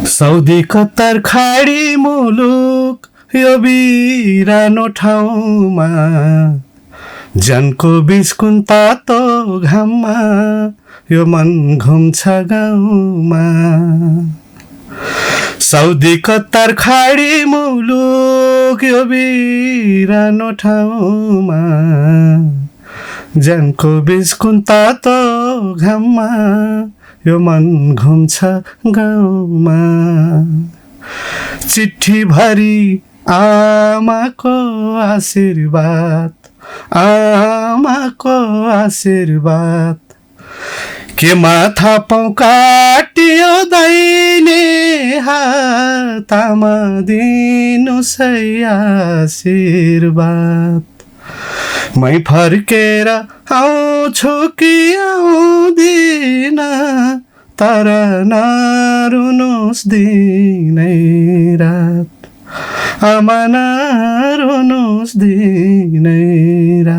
Saudi Qatar खाडी मुलुक यो बिरानो ठाउँमा जनको बीच कुन तातो घाममा यो मन घुम्छ गाउँमा। साउदी कतार खाडी मुलुक यो बिरानो ठाउँमा जनको बीच कुन तातो घाममा यो मन घुम्छ गाउँमा। चिट्ठी भरी आमाको आशीर्वाद, आमाको आशीर्वाद के माथा पाउ काटियो दाहिने हातमा दिनु सै आशीर्वाद। मै फर्केर आउँछु कि आउँदिन तर नरुनुहोस् दिनै रात, आमा नरुनुहोस् दिनै रात।